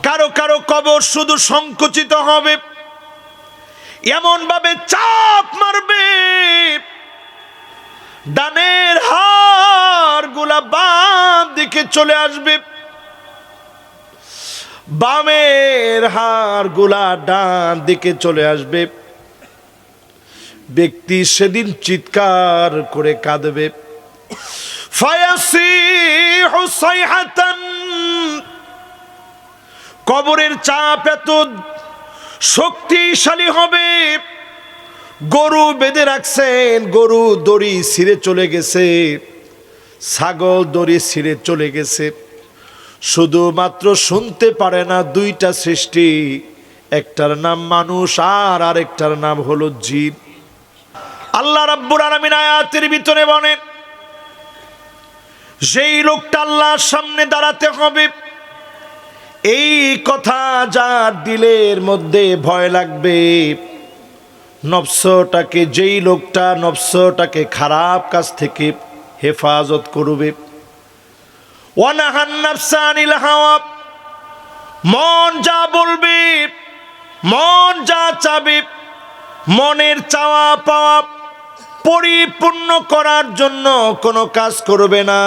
কারো কারো কবর শুধু সংকুচিত হবে, এমন ভাবে চাপ মারবে ডানের হাড় গুলা বাম দিকে চলে আসবে, বামের হাড় গুলা ডান দিকে চলে আসবে। ব্যক্তি সেদিন চিৎকার করে কাঁদবে, ফায়াসিহু সাইহাতান। কবরের চাপ এত শক্তিশালী হবে, গরু বেঁধে রাখছেন, গরু দড়ি ছিঁড়ে চলে গেছে, ছাগল দড়ি ছিঁড়ে চলে গেছে, শুধুমাত্র শুনতে পারে না দুইটা সৃষ্টি, একটার নাম মানুষ আর আরেকটার নাম হলো জিন। আল্লাহ রাব্বুল আলামিন আয়াতের ভিতরে বলেন, যেই লোকটা আল্লাহর সামনে দাঁড়াতে হবে, এই কথা যার দিলের মধ্যে ভয় লাগবে, নফসটাকে, যেই লোকটা নফসটাকে খারাপ কাজ থেকে হেফাজত করবে, ওয়ানাহান নাফসা আনিল হাওয়া, মন যা বলবে, মন যা চাবে, মনের চাওয়া পাওয়া পরিপূর্ণ করার জন্য কোনো কাজ করবে না,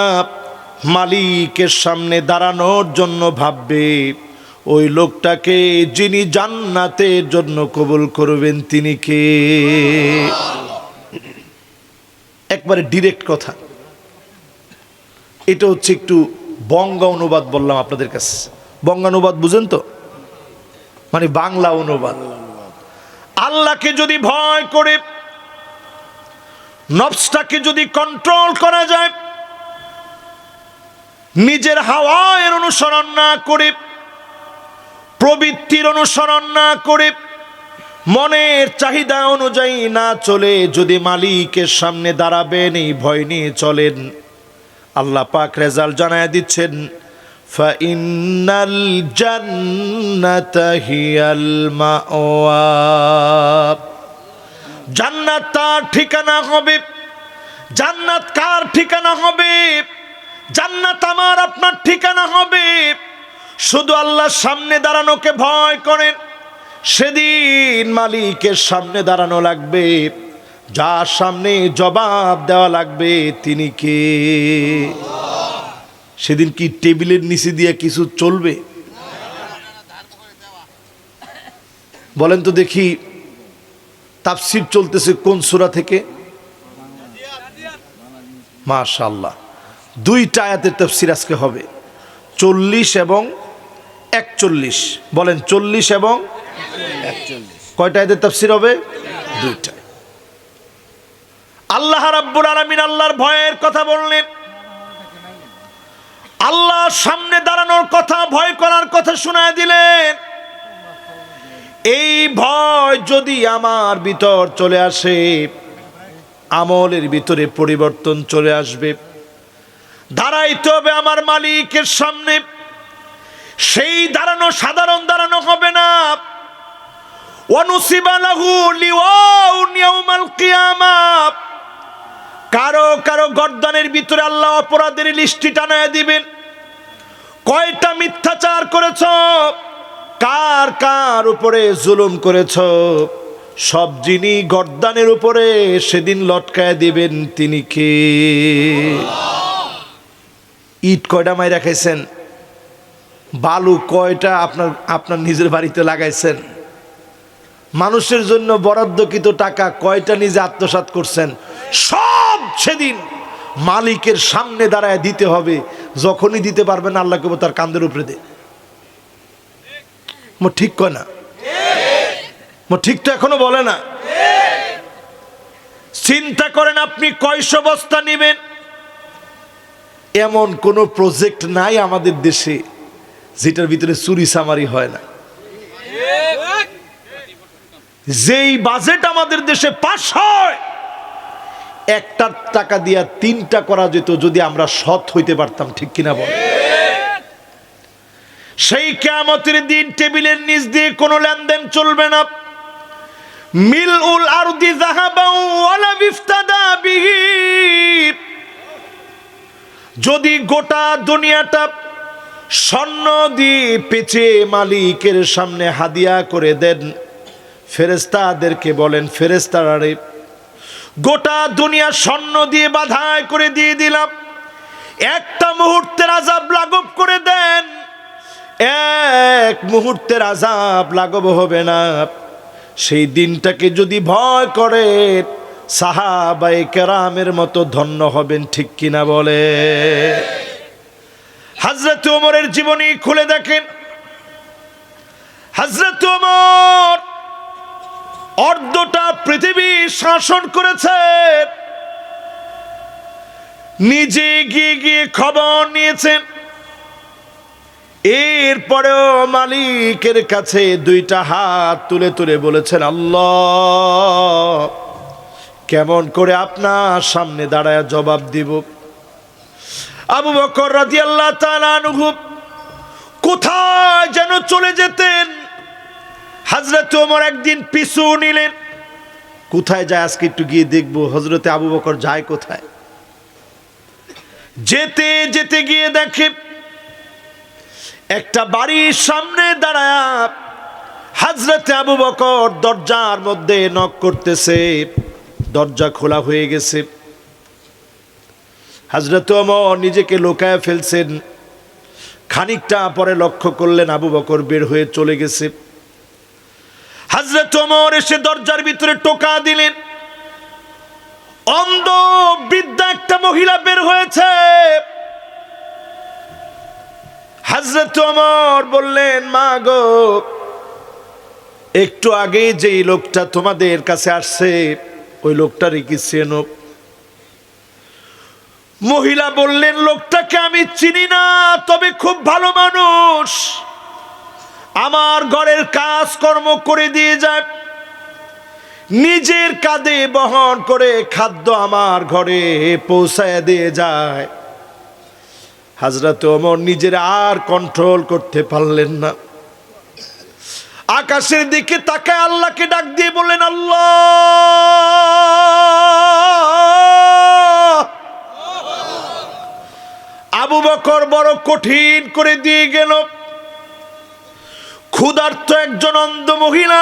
মালিকের সামনে দাঁড়ানোর জন্য ভাববে, ওই লোকটাকে যিনি জান্নাতের জন্য কবুল করবেন তিনি কে? একবারে ডিরেক্ট কথা। এটা হচ্ছে একটু বঙ্গা অনুবাদ বললাম আপনাদের কাছে। বঙ্গা অনুবাদ বুঝেন তো, মানে বাংলা অনুবাদ। আল্লাহকে যদি ভয় করে নফসটাকে যদি কন্ট্রোল করা যায়, নিজের হাওয়ার অনুসরণ না করে, প্রবৃত্তির অনুসরণ না করে, মনের চাহিদা অনুযায়ী না চলে যদি মালিকের সামনে দাঁড়াবেন এই ভয় নিয়ে চলেন, আল্লাহ পাক রেজাল্ট জানায় দিচ্ছেন, ফাইন্নাল জান্নাতা হিয়াল মাওয়া। জান্নাত তার ঠিকানা হবে। জান্নাত কার ঠিকানা হবে? জান্নাত আমার আপনার ঠিকানা হবে। শুধু আল্লাহর সামনে দাঁড়ানোকে ভয় করেন, সেদিন মালিকের সামনে দাঁড়ানো লাগবে, যার সামনে জবাব দেওয়া লাগবে তিনি কে? সেদিন কি টেবিলের নিচে দিয়ে কিছু চলবে? বলেন তো দেখি, তাফসীর চলতেছে কোন সূরা থেকে? মাশাআল্লাহ, দুইটা আয়াতের তাফসীর আজকে হবে, 40 এবং 41। বলেন 40 এবং 41, কয়টা আয়াতের তাফসীর হবে? দুইটা। আল্লাহ রাব্বুল আলামিন আল্লাহর ভয়ের কথা বললেন, আল্লাহর সামনে দাঁড়ানোর কথা, ভয় করার কথা শোনায় দিলেন। এই ভয় যদি আমার ভিতর চলে আসে, আমলের ভিতরে পরিবর্তন চলে আসবে। দাঁড়াইতে হবে আমার মালিকের সামনে। সেই দাঁড়ানো সাধারণ দাঁড়ানো হবে না। ওয়ানুসিবা লাহু লিওয়াউন ইয়াউমাল কিয়ামাহ, কারো কারো গর্দানের ভিতরে আল্লাহ অপরাধের লিস্টি টানায় দিবেন। কয়টা মিথ্যাচার করেছ, কার কার উপরে জুলুম করেছ, সব যিনি গর্দানের উপরে সেদিন লটকায় দিবেন তিনি কে? ইট কয়টা মাইরা খাইছেন, বালু কয়টা আপনার নিজের বাড়িতে লাগাইছেন, মানুষের জন্য বরাদ্দকৃত টাকা কয়টা নিজে আত্মসাৎ করছেন, সব সেদিন মালিকের সামনে দাঁড়ায় দিতে হবে। যখনই দিতে পারবেন আল্লাহ কেবল তার কাঁধের উপরে দে। ঠিক কয় না? ঠিক তো এখনো বলে না। চিন্তা করেন আপনি কয়শো বস্তা নিবেন। এমন কোন প্রজেক্ট নাই আমাদের দেশে যেটার ভিতরে চুরি চামারি হয় না। যেই বাজেট আমাদের দেশে পাস হয়, একটা টাকা দিয়া 3টা করা যেত যদি আমরা সৎ হইতে পারতাম, ঠিক কিনা বল? সেই কিয়ামতের দিন টেবিলের নিচ দিয়ে কোনো লেনদেন চলবে না। মিলউল আরদি যাহাবান ওয়ালা বিফতাদা বিহি, যদি গোটা দুনিয়াটা স্বর্ণ দিয়ে পেঁচে মালিকের সামনে হাদিয়া করে দেন। ফেরেশতাদেরকে বলেন, ফেরেশতারা রে, গোটা দুনিয়া স্বর্ণ দিয়ে বাঁধাই করে দিয়ে দিলাম, একটা মুহূর্তের আযাব লাঘব করে দেন। এক মুহূর্তের আযাব লাঘব হবে না। সেই দিনটাকে যদি ভয় করে সাহাবায়ে কেরামের মতো ধন্য হবেন, ঠিক কিনা বলে? হযরত ওমরের জীবনী খুলে দেখেন। হযরত ওমর অর্ধটা পৃথিবী শাসন করেছেন, নিজে গিয়ে গিয়ে খবর নিয়েছেন। এরপরেও মালিকের কাছে দুইটা হাত তুলে তুলে বলেছেন, আল্লাহ, কেমন করে আপনার সামনে দাঁড়ায় জবাব দিব। আবু বকর রাদিয়াল্লাহু তাআলা আনহু কোথায় যেন চলে যেতেন। হযরত ওমর একদিন পিছু নিলেন, কোথায় যায় আজকে একটু গিয়ে দেখবো হযরতে আবু বকর যায় কোথায়। যেতে যেতে গিয়ে দেখে একটা বাড়ির সামনে দাঁড়ায়া হযরতে আবু বকর দরজার মধ্যে নক করতেছে। দরজা খোলা হয়ে গেছে। হযরত ওমর নিজেকে লুকায় ফেলছেন। খানিকটা পরে লক্ষ্য করলেন আবু বকর বের হয়ে চলে গেছে। হযরত ওমর এসে দরজার ভিতরে টোকা দিলেন। অন্ধ বৃদ্ধা একটা মহিলা বের হয়েছে। হযরত ওমর বললেন, মা গো, একটু আগে যেই লোকটা তোমাদের কাছে আসছে ওই লোকটারই কি চেনো? মহিলা বললেন, লোকটাকে আমি চিনি না, তবে খুব ভালো মানুষ, আমার ঘরের কাজকর্ম করে দিয়ে যায়, নিজের কাঁধে বহন করে খাদ্য আমার ঘরে পৌঁছায় দিয়ে যায়। হযরত ওমর নিজের আর কন্ট্রোল করতে পারলেন না। আকাশের দিকে তাকায় আল্লাহকে ডাক দিয়ে বললেন, আল্লাহ, আবু বকর বড় কঠিন করে দিয়ে গেল। ক্ষুধার্ত একজন অন্ধ মহিলা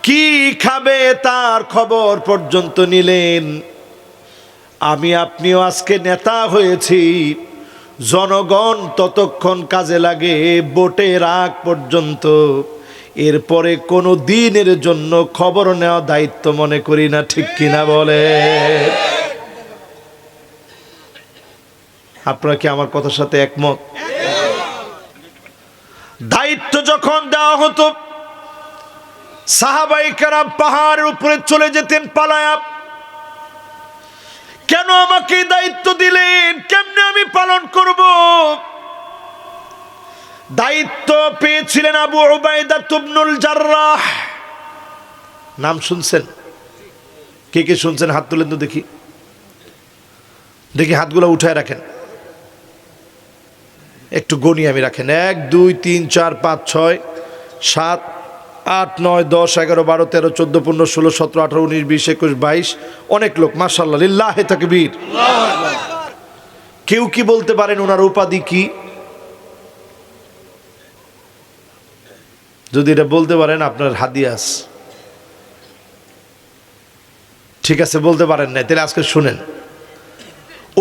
কি খাবে তার খবর পর্যন্ত নিলেন। আমি আপনিও আজকে নেতা হয়েছি, জনগণ ততক্ষণ কাজে লাগে ভোটের আগ পর্যন্ত, এরপরে কোনো দিনের জন্য খবর নেওয়া দায়িত্ব মনে করি না, ঠিক কিনা বলে? আপনারা কি আমার কথার সাথে একমত? দায়িত্ব যখন দেওয়া হতো সাহাবায়ে কেরাম পাহাড়ের উপরে চলে যেতেন পালায়া। কেন আমাকে দায়িত্ব দিলেন, কেমনে আমি পালন করব? দায়িত্ব পেয়েছিলেন আবু উবাইদা ইবনুল জাররাহ। নাম শুনছেন? কে কে শুনছেন হাত তুলেন তো দেখি। দেখি হাতগুলো উঠায় রাখেন, একটু গনি আমি রাখেন। 1 2 3 4 5 6 7 8 9 10 11 12 13 14 15 16 17 18 19 20 21 22। অনেক লোক, মাশাআল্লাহ, লিল্লাহি তাকবীর। কেউ কি বলতে পারেন ওনার উপাধি কি? যদি এটা বলতে পারেন আপনার হাদিয়াস। ঠিক আছে, বলতে পারেন না, তাহলে আজকে শুনেন।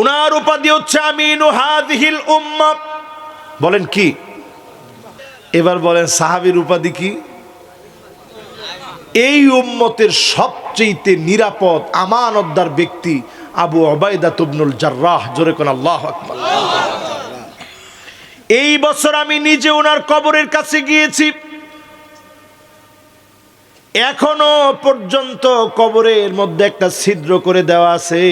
ওনার উপাধি হচ্ছে আমিনু হাযিহিল উম্মাহ। বলেন কি? এবার বলেন সাহাবীর উপাধি কি? এই উম্মতের সবচেয়ে নিরাপদ আমানতদার ব্যক্তি আবু উবাইদা ইবনুল জাররাহ। জোরে কোন আল্লাহু আকবার। এই বছর আমি নিজে ওনার কবরের কাছে গিয়েছি। এখনো পর্যন্ত কবরের মধ্যে একটা ছিদ্র করে দেওয়া আছে,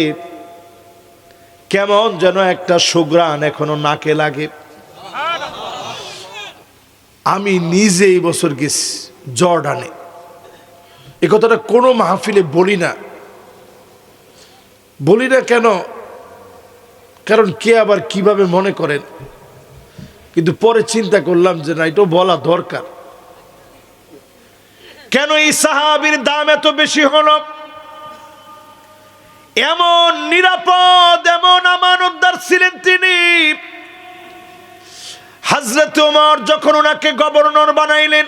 কেমন যেন একটা সুঘ্রাণ এখনো নাকে লাগে। আমি নিজে এই বছর গেছি জর্ডানে। এ কথাটা কোনো মাহফিলে বলি না। কেন? কারণ কে আবার কিভাবে মনে করেন, কিন্তু পরে চিন্তা করলাম যে না, এটা বলা দরকার। কেন এই সাহাবীর দাম এত বেশি হলো? এমন নিরাপদ, এমন আমানতদার ছিলেন তিনি। হযরত ওমর যখন ওনাকে গভর্নর বানাইলেন,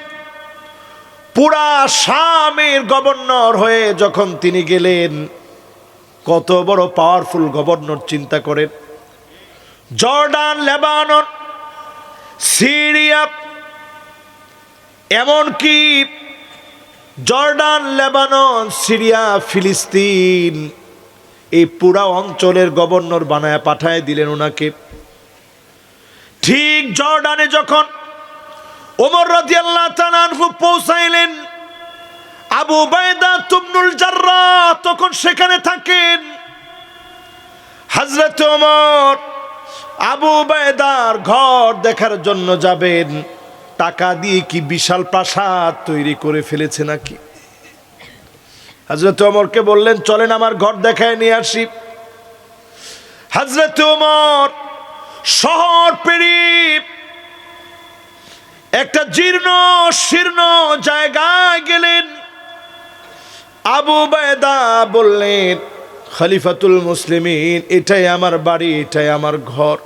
পুরা শামের গভর্নর হয়ে যখন তিনি গেলেন, কত বড় পাওয়ারফুল গভর্নর চিন্তা করেন। জর্ডান, লেবানন, সিরিয়া, এমনকি জর্ডান, লেবানন, সিরিয়া, ফিলিস্তিন, এই পুরা অঞ্চলের গভর্নর বানায় পাঠায় দিলেন ওনাকে। ঠিক জর্ডানে যখন ওমর রাদিয়াল্লাহু তাআলা আনহু পৌঁছাইলেন, আবু উবাইদা ইবনুল জাররাহ তখন সেখানে থাকেন। হযরত ওমর আবু উবাইদার ঘর দেখার জন্য যাবেন, টাকা দিয়ে কি বিশাল প্রাসাদ তৈরি করে ফেলেছে নাকি। হযরত ওমরকে বললেন, চলেন আমার ঘর দেখায় নিয়ে আসি। হযরত ওমর শহর পেরিয়ে একটা জীর্ণ শীর্ণ জায়গায় গেলেন। আবু উবাইদা বললেন, খলিফাতুল মুসলিমিন, এটাই আমার বাড়ি, এটাই আমার ঘর।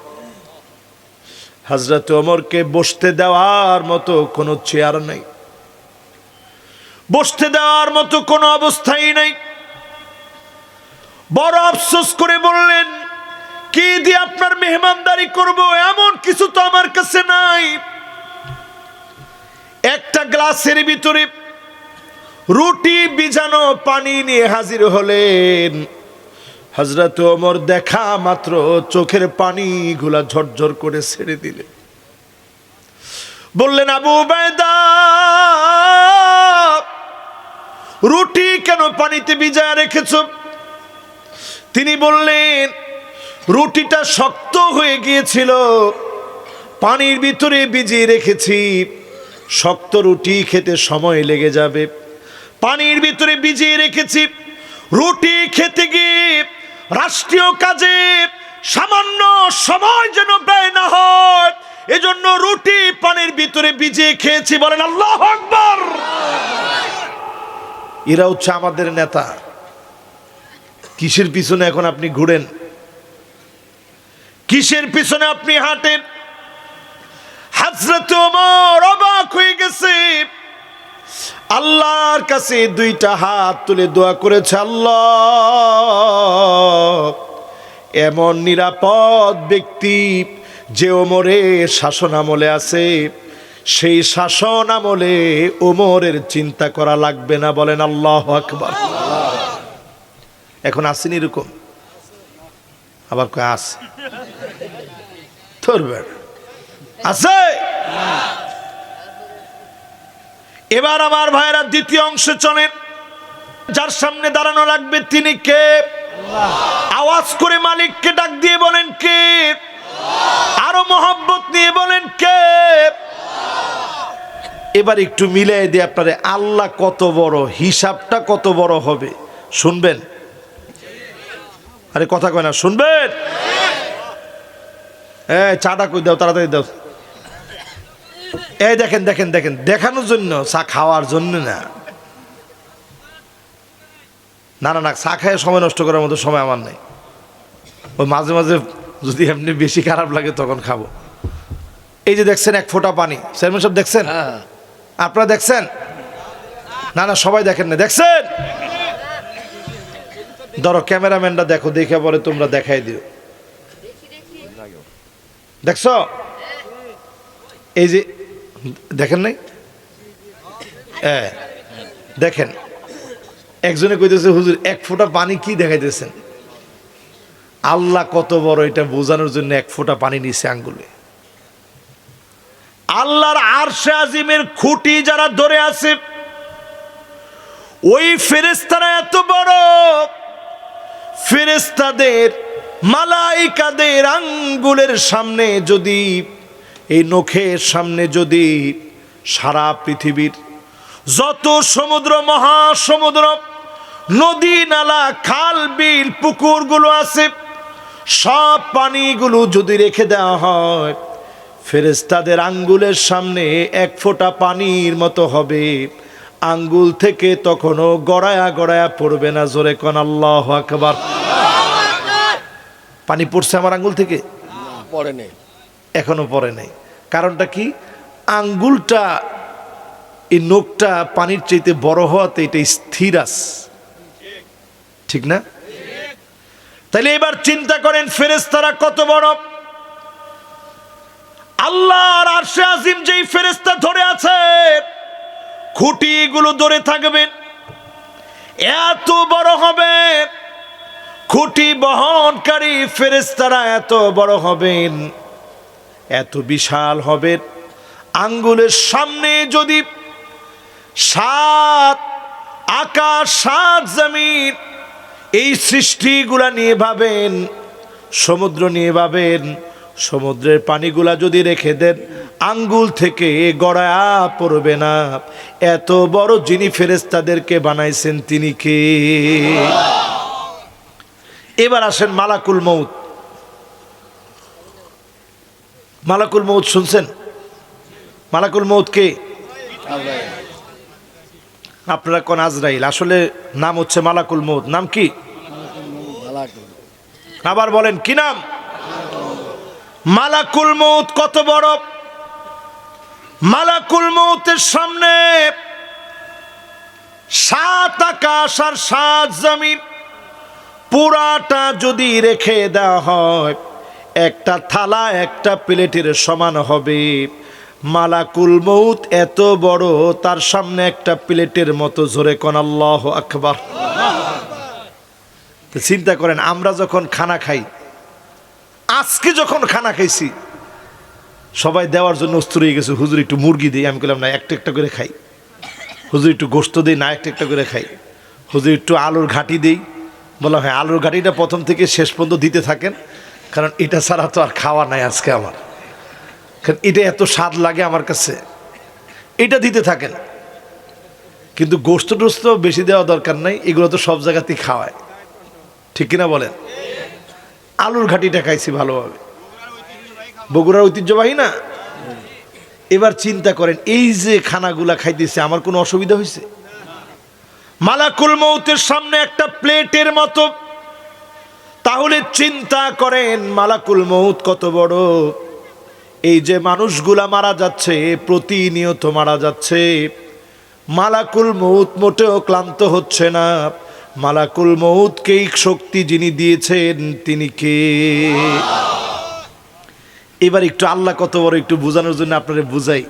হযরত ওমরকে বসতে দেওয়ার মতো কোনো চেয়ার নাই, বসতে দেওয়ার মতো কোনো অবস্থাই নাই। বড় আফসোস করে বললেন, কি দিয়ে আপনার মেহমানদারি করব, এমন কিছু তো আমার কাছে নাই। একটা গ্লাসের ভিতরে রুটি ভিজানো পানি নিয়ে হাজির হলেন। হযরত ওমর দেখা মাত্র চোখের পানিগুলা ঝরঝর করে ছেড়ে দিলেন। বললেন, আবু উবাইদা, রুটি কেন পানিতে ভিজায় রেখেছ? তিনি বললেন, রুটিটা শক্ত হয়ে গিয়েছিল, পানির ভিতরে ভিজিয়ে রেখেছি, শক্ত রুটি খেতে সময় লেগে যাবে, পানির ভিতরে ভিজিয়ে রেখেছি। রুটি খেতে গিয়ে রাষ্ট্রীয় কাজে সামান্য সময় যেন ব্যয় না হয়, এজন্য রুটি পানির ভিতরে ভিজিয়ে খেয়েছি। বলেন আল্লাহু আকবার। এরা হচ্ছে আমাদের নেতা। কিসের পিছনে এখন আপনি ঘুরেন, কিসের পিছনে আপনি হাঁটেন? হযরত ওমর অবাক হয়ে গেছে, আল্লাহর কাছে দুইটা হাত তুলে দোয়া করেছে, আল্লাহ, এমন নিরাপদ ব্যক্তি যে ওমরের শাসন আমলে আছে, সেই শাসন আমলে ওমরের চিন্তা করা লাগবে না। বলেন আল্লাহু আকবার। এখন আসেনি এরকম, আবার কয় আছে, ধরবেন আছে। এবার আমার ভাইরা দ্বিতীয় অংশে চলেন। যার সামনে দাঁড়ানো লাগবে তিনি কে? আওয়াজ করে মালিককে ডাক দিয়ে বলেন কে? আরো মহব্বত নিয়ে বলেন কে? এবার একটু মিলাই দিয়ে আপনারে আল্লাহ কত বড়, হিসাবটা কত বড় হবে শুনবেন। আরে কথা কয় না, শুনবেন? চাটা কই দাও, তাড়াতাড়ি দাও। এই দেখেন দেখেন দেখেন, দেখানোর জন্য, চা খাওয়ার জন্য না। না না না, চা খায় সময় নষ্ট করার মতো সময় আমার নাই। ওই মাঝে মাঝে যদি এমনি বেশি খারাপ লাগে তখন খাবো। এই যে দেখছেন এক ফোঁটা পানি, চেয়ারম্যান সাহেব দেখছেন? আপনারা দেখছেন? না না, সবাই দেখেন না, দেখছেন? ধরো ক্যামেরাম্যানটা দেখো, দেখে পরে তোমরা দেখাই দিও। দেখছো? এই যে দেখেন নাই? দেখেন, একজনে কইতেছে, হুজুর এক ফোঁটা পানি কি দেখাইতেছেন? আল্লাহ কত বড় এটা বোঝানোর জন্য এক ফোঁটা পানি নিছে আঙ্গুলে। আল্লাহর আরশে আজিমের খুঁটি যারা ধরে আছে, ওই ফেরেশতারা এত বড়, ফেরেশতাদের মালাইকাদের আঙ্গুলের সামনে যদি, এই নখের সামনে যদি সারা পৃথিবীর যত সমুদ্র, মহাসমুদ্র, নদী, নালা, খাল, বিল, পুকুরগুলো আছে, সব পানিগুলো যদি রেখে দেওয়া হয়, ফেরেশতাদের আঙ্গুলের সামনে এক ফোঁটা পানির মতো হবে। আঙ্গুল থেকে তখনও গড়ায়া গড়ায়া পড়বে না। জোরে কোন আল্লাহু আকবার। পানি পড়ছে আমার আঙ্গুল থেকে? পড়ে নেই, এখনো পড়ে নেই। কারণটা কি? আঙ্গুলটা, এই নখটা পানির চাইতে বড় হওয়াতে এটা স্থির আছে, ঠিক না? তাহলে এবার চিন্তা করেন ফেরেশতারা কত বড়। আল্লাহর আরশে আজিম যেই ফেরেশতা ধরে আছে, খুঁটিগুলো ধরে থাকবেন, এত বড় হবে। খুঁটি বহনকারী ফেরেশতারা এত বড় হবেন, এত বিশাল হবে। আঙ্গুলের সামনে যদি 7 আকাশ 7 জমিন, এই সৃষ্টিগুলা নিয়ে ভাবেন, সমুদ্র নিয়ে ভাবেন, সমুদ্রের পানিগুলা যদি রেখে দেন, আঙ্গুল থেকে গড়ায়া পড়বে না। এত বড় যিনি ফেরেশতাদেরকে বানাইছেন তিনি কে? এবার আসেন মালাকুল মউত। মালাকুল মউত শুনছেন? মালাকুল মউত কে? আপনারা কোন? আজরাইল। আসলে নাম হচ্ছে মালাকুল মউত। নাম কি? আবার বলেন কি নাম? মালাকুল মউত কত বড়? মালাকুল মউতের সামনে 7 আকাশ আর 7 জমিন পুরাটা যদি রেখে দেওয়া হয়, একটা থালা একটা প্লেটের সমান হবে। মালাকুল মউত এত বড়, তার সামনে একটা প্লেটের মতো। জোরে কোন আল্লাহু আকবার। চিন্তা করেন, আমরা যখন খানা খাই, আজকে যখন খানা খাইছি, সবাই দেওয়ার জন্য অস্থির হয়ে গেছে, হুজুর একটু মুরগি দিই। আমি বললাম না, একটা একটা করে খাই। হুজুর একটু গোশত দিই, না একটা একটা করে খাই। হুজুর একটু আলুর ঘাটি দিই, বললাম হ্যাঁ আলুর ঘাটিটা প্রথম থেকে শেষ পর্যন্ত দিতে থাকেন, কারণ এটা ছাড়া তো আর খাওয়া নাই আজকে আমার, কারণ এটা এত স্বাদ লাগে আমার কাছে, এটা দিতে থাকেন। কিন্তু গোশত টোস্ত বেশি দেওয়া দরকার নাই, এগুলো তো সব জায়গাতেই খাওয়ায়, ঠিক কিনা বলেন? আলুর ঘাটিটা খাইছি ভালোভাবে, বগুড়ার ঐতিহ্যবাহী না। এবার চিন্তা করেন, এই যে খানাগুলা খাইতেছে, আমার কোনো অসুবিধা হয়েছে? মালাকুল মউতের সামনে একটা প্লেটের মতো। তাহলে চিন্তা করেন মালাকুল মউত কত বড়। এই যে মানুষগুলা মারা যাচ্ছে, প্রতিনিয়ত মারা যাচ্ছে, মালাকুল মউত মোটেও ক্লান্ত হচ্ছে না। মালাকুল মউতকে এই শক্তি যিনি দিয়েছেন তিনি কে? এবার একটু আল্লাহ কত বড় একটু বোঝানোর জন্য আপনাদের বুঝাই।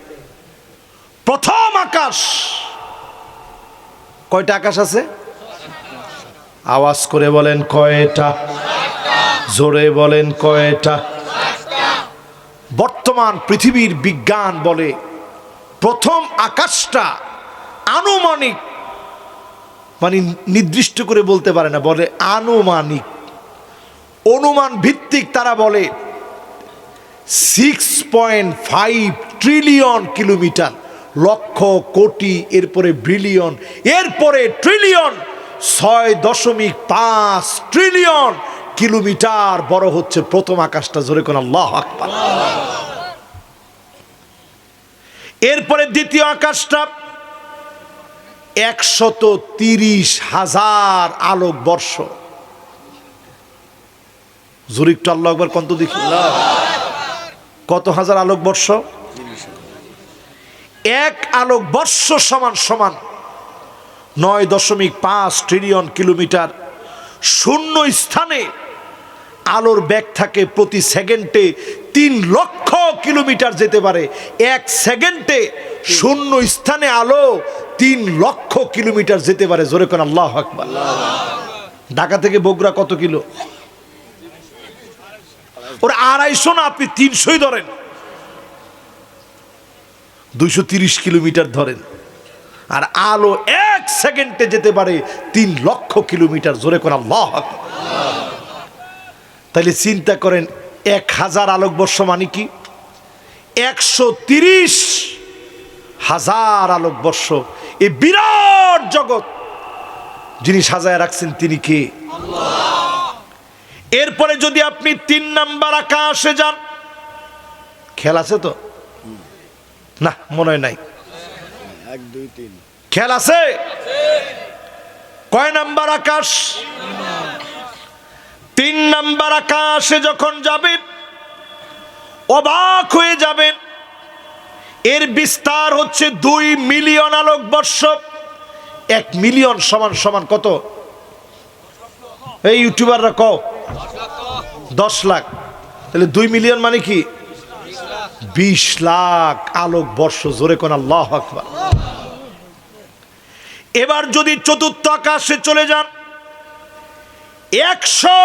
প্রথম আকাশ, কয়টা আকাশ আছে? আওয়াজ করে বলেন কয়টা? জোরে বলেন কয়টা? বর্তমান পৃথিবীর বিজ্ঞান বলে প্রথম আকাশটা আনুমানিক, মানে নির্দিষ্ট করে বলতে পারে না, বলে আনুমানিক, অনুমান ভিত্তিক। তারা বলে 6.5 ট্রিলিয়ন কিলোমিটার, লক্ষ কোটি, এরপরে বিলিয়ন, এরপরে ট্রিলিয়ন, 6.5 ট্রিলিয়ন কিলোমিটার বড় হচ্ছে প্রথম আকাশটা। জোরে কোন আল্লাহু আকবার। এরপরে দ্বিতীয় আকাশটা 130,000 আলোকবর্ষ। জোরে একটু আল্লাহু আকবার কত দেখি, কত হাজার আলোকবর্ষ? 1 আলোকবর্ষ সমান সমান 9.5 ট্রিলিয়ন কিলোমিটার। শূন্য স্থানে আলোর বেগ থাকে প্রতি সেকেন্ডে 3 লক্ষ কিলোমিটার যেতে পারে। 1 সেকেন্ডে শূন্য স্থানে আলো 3 লক্ষ কিলোমিটার যেতে পারে। জোরে কোন আল্লাহু আকবার। ঢাকা থেকে বগুড়া কত কিলো? ওরা 250 না, আপনি 300ই ধরেন, 230 কিলোমিটার ধরেন। আর আলো 1 সেকেন্ডে যেতে পারে 3 লক্ষ কিলোমিটার। জোরে করে আল্লাহু আকবার। তাহলে চিন্তা করেন 1000 আলোকবর্ষ মানে কি? 130,000 আলোকবর্ষ। এই বিরাট জগৎ যিনি সাজায় রাখছেন তিনি কে? এরপরে যদি আপনি 3 নাম্বার আকাশে যান, খেয়াল আছে তো? না মনে হয় নাই। 1 2 3 খেয়াল আছে? কয় নাম্বার আকাশ? 3 নাম্বার আকাশে যখন যাবেন অবাক হয়ে যাবেন। এর বিস্তার হচ্ছে 2 মিলিয়ন আলোকবর্ষ। 1 মিলিয়ন সমান সমান কত? এই ইউটিউবাররা কও 10 লাখ। তাহলে 2 মিলিয়ন মানে কি? 20 লাখ আলোকবর্ষ। জোরে কোন আল্লাহু আকবার। এবার যদি চতুর্থ আকাশে চলে যান, 100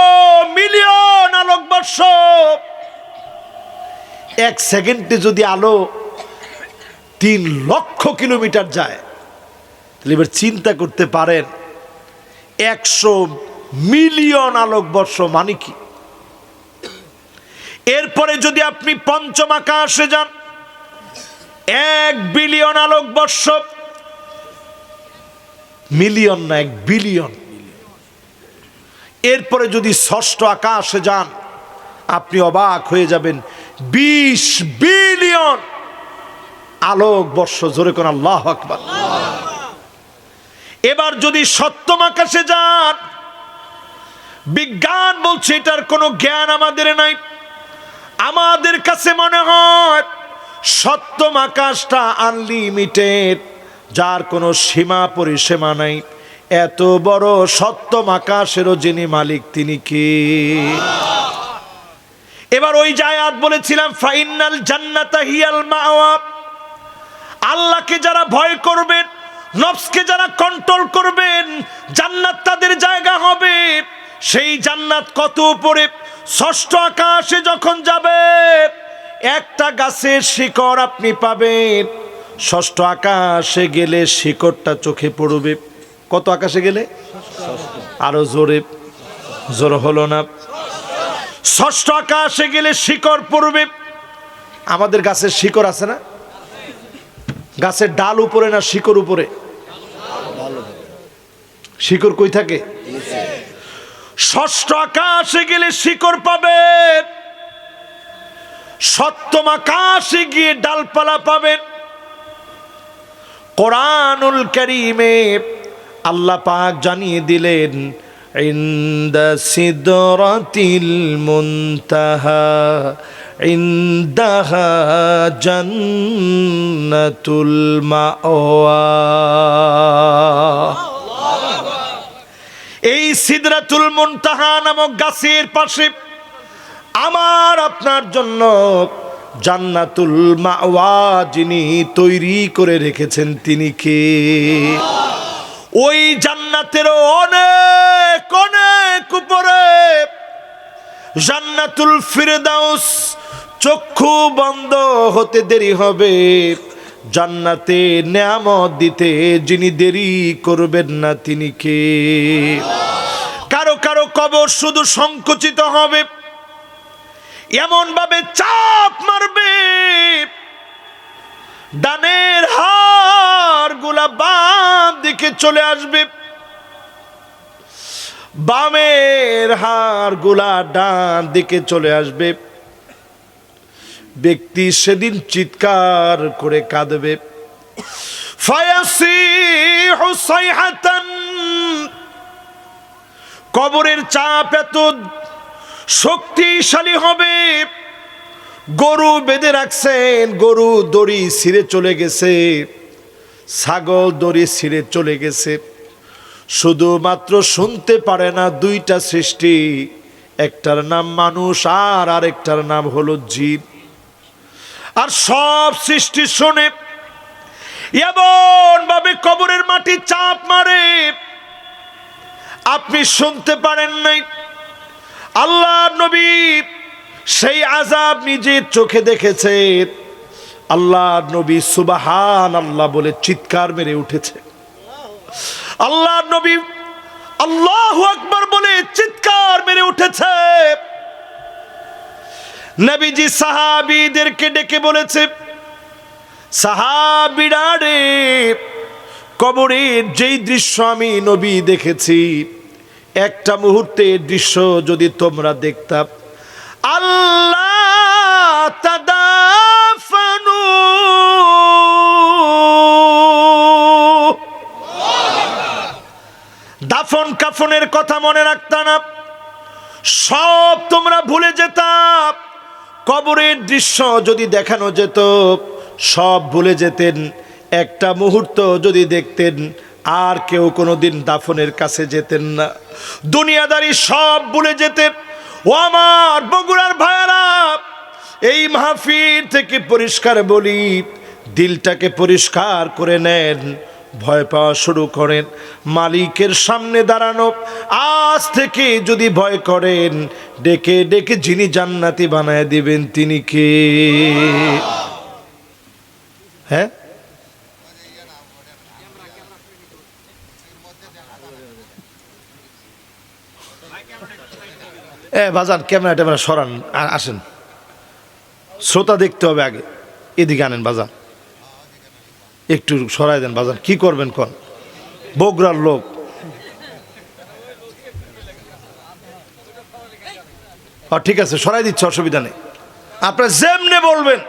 মিলিয়ন আলোকবর্ষ। 1 সেকেন্ডে যদি আলো 3 লক্ষ কিলোমিটার যায়, তাহলে এবার চিন্তা করতে পারেন 100 মিলিয়ন আলোকবর্ষ মানে কি। এরপরে যদি আপনি পঞ্চম আকাশে যান, 1 বিলিয়ন আলোকবর্ষ। মিলিয়ন না, 1 বিলিয়ন। এরপরে যদি ষষ্ঠ আকাশে যান, আপনি অবাক হয়ে যাবেন, 20 বিলিয়ন আলোকবর্ষ। জোরে কোন আল্লাহু আকবার। এবার যদি সপ্তম আকাশে যান, বিজ্ঞান বলছে এটার কোনো জ্ঞান আমাদের নাই। আমাদের কাছে মনে হয় সপ্তম আকাশটা আনলিমিটেড, যার কোনো সীমা পরিসীমা নাই। এত বড় সপ্তম আকাশেরও যিনি মালিক তিনি কে? এবার ওই যে আয়াত বলেছিলাম, ফাইনাল জান্নাতা হিয়াল মাওয়া। আল্লাহকে যারা ভয় করবেন, নফসকে যারা কন্ট্রোল করবেন, জান্নাত তাদের জায়গা হবে। সেই জান্নাত কত উপরে! ষষ্ঠ আকাশে যখন যাবে, একটা গাছের শিকড় আপনি পাবেন। ষষ্ঠ আকাশে গেলে শিকড়টা চোখে পড়বে। কত আকাশে গেলে? আরো জোরে, জোর হলো না। ষষ্ঠ আকাশে গেলে শিকড় পড়বে। আমাদের গাছের শিকড় আছে না? গাছের ডাল উপরে না শিকড় উপরে? শিকড় কই থাকে? ষষ্ঠ আকাশে গেলে শিকড় পাবেন। সপ্তম আকাশে গিয়ে ডালপালা পাবেন। কোরআনুল কারীমে আল্লাহ পাক জানিয়ে দিলেন, ইনদা সিদরাতিল মুনতাহা ইনদাহা জান্নাতুল মাওয়া। এই সিদরাতুল মুনতাহা নামক গাছের পাশে আমার আপনার জন্য জান্নাতুল মাওয়া যিনি তৈরি করে রেখেছেন তিনি কে? ওই জান্নাতেরও অনেক অনেক উপরে জান্নাতুল ফিরদাউস। চক্ষু বন্ধ হতে দেরি হবে, জান্নাতে নেয়ামত দিতে যিনি দেরি করবেন না তিনি কে? কারো কারো কবর শুধু সংকুচিত হবে, এমন ভাবে চাপ মারবে, ডানের হাড় গুলা বাম দিকে চলে আসবে, বামের হাড় গুলা ডান দিকে চলে আসবে। ব্যক্তি সেদিন চিৎকার করে কাঁদবে। ফায়াসিহু সাইহাতান। কবরের চাপ এত শক্তিশালী হবে, গরু বেঁধে রাখছেন, গরু দড়ি ছিঁড়ে চলে গেছে, ছাগল দড়ি ছিঁড়ে চলে গেছে। শুধুমাত্র শুনতে পারে না দুইটা সৃষ্টি, একটার নাম মানুষ আর আরেকটার নাম হলো জিন। আর সব সৃষ্টি শোনে। এমন ভাবে কবরের মাটি চাপ মারে, আপনি শুনতে পারেন নাই। আল্লাহ নবী সেই আযাব নিজের চোখে দেখেছে। আল্লাহ নবী সুবহানাল্লাহ বলে চিৎকার মেরে উঠেছে। আল্লাহ নবী আল্লাহু আকবার বলে চিৎকার মেরে উঠেছে। নবীজি সাহাবীদেরকে ডেকে বলেছে, সাহাবীরা রে, কবরের যেই দৃশ্য আমি নবী দেখেছি, একটা মুহূর্তের দৃশ্য যদি তোমরা দেখতাম। আল্লাহ তাদাফানু, দাফন কাফনের কথা মনে রাখতা না, সব তোমরা ভুলে যেতাম। কবরের দৃশ্য যদি দেখানো যেত, সব ভুলে যেতেন, একটা মুহূর্ত যদি দেখতেন আর কেউ কোনোদিন দাফনের কাছে যেতেন না, দুনিয়াদারি সব ভুলে যেতেন। ও আমার বগুড়ার ভাইয়ারা, এই মাহফিল থেকে পরিষ্কার বলি, দিলটাকে পরিষ্কার করে নেন, ভয় পাওয়া শুরু করেন। মালিকের সামনে দাঁড়ানো আজ থেকে যদি ভয় করেন, ডেকে ডেকে যিনি জান্নাতি বানায় দিবেন তিনি কে? হ্যাঁ, বাজান ক্যামেরা ট্যামেরা সরান, আসেন, শ্রোতা দেখতে হবে আগে, এদিকে আনেন বাজান, একটু সরাই দেন বাজান, কি করবেন কোন? বগুড়ার লোক। ঠিক আছে, সরাই দিচ্ছে, অসুবিধা নেই, আপনারা যেমনে বলবেন।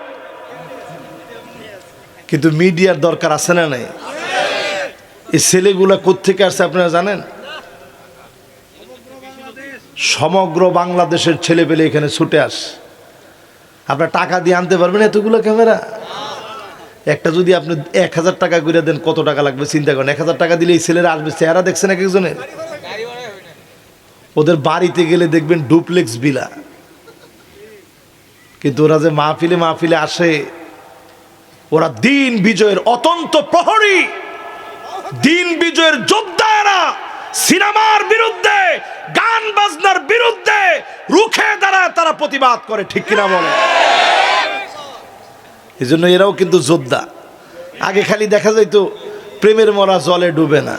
কিন্তু মিডিয়ার দরকার আছে না নাই? এই ছেলেগুলা কোত্থেকে আসছে আপনারা জানেন? সমগ্র বাংলাদেশের ছেলে পেলে এখানে ছুটে আস। আপনার টাকা দিয়ে আনতে পারবেন এতগুলো ক্যামেরা? একটা যদি আপনি 1000 টাকা করে দেন, কত টাকা লাগবে চিন্তা করেন। 1000 টাকা দিলে এই ছেলেরা আসবে। চেহারা দেখছেন এক একজনের? ওদের বাড়িতে গেলে দেখবেন ডুপ্লেক্স বিলা। কিন্তু ওরা যে মাহফিলে মাহফিলে আসে, ওরা দিন বিজয়ের অতন্ত প্রহরী, দিন বিজয়ের যোদ্ধারা। সিনেমার বিরুদ্ধে, গান বাজনার বিরুদ্ধে রুখে দাঁড়ায় তারা প্রতিবাদ করে, ঠিক কিনা বলে? এই জন্য এরাও কিন্তু যোদ্ধা। আগে খালি দেখা যাইতো প্রেমের মরা জলে ডুবে না,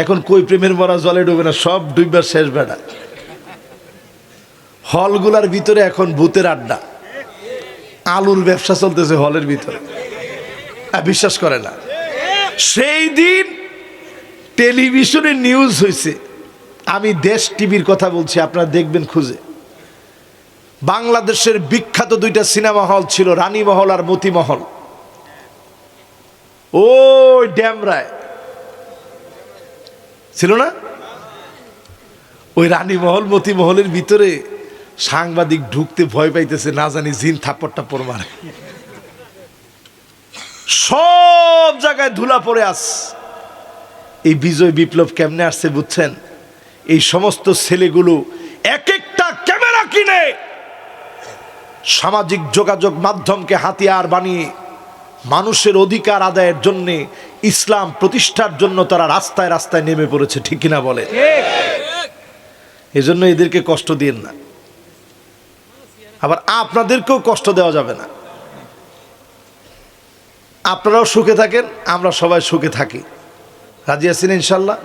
এখন কই প্রেমের মরা জলে ডুবে না, সব ডুববার শেষ বেড়া। হলগুলার ভিতরে এখন ভূতের আড্ডা, আলুর ব্যবসা চলতেছে হলের ভিতরে, বিশ্বাস করে না। সেই দিন টেলিভিশনে নিউজ হয়েছে, আমি দেশ টিভির কথা বলছি, আপনারা দেখবেন খুঁজে। বাংলাদেশের বিখ্যাত 2টা সিনেমা হল ছিল, রানীমহল আর মতিমহল। ওই ড্যামরায় ছিল না? ওই রানীমহল মতিমহলের ভিতরে সাংবাদিক ঢুকতে ভয় পাইতেছে, না জানি জিন থাপ্পড় টাপ্পড় মারে। সব জায়গায় ধুলা পড়ে আস। এই বিজয় বিপ্লব কেমনে আসছে বুঝছেন? এই সমস্ত ছেলেগুলো এক একটা ক্যামেরা কিনে সামাজিক যোগাযোগ মাধ্যমকে হাতিয়ার বানিয়ে মানুষের অধিকার আদায়ের জন্য, ইসলাম প্রতিষ্ঠার জন্য তারা রাস্তায় রাস্তায় নেমে পড়েছে, ঠিক কিনা বলে? এজন্য এদেরকে কষ্ট দিয়েন না, আবার আপনাদেরকেও কষ্ট দেওয়া যাবে না। আপনারাও সুখে থাকেন, আমরা সবাই সুখে থাকি। রাজি আছেন ইনশাল্লাহ?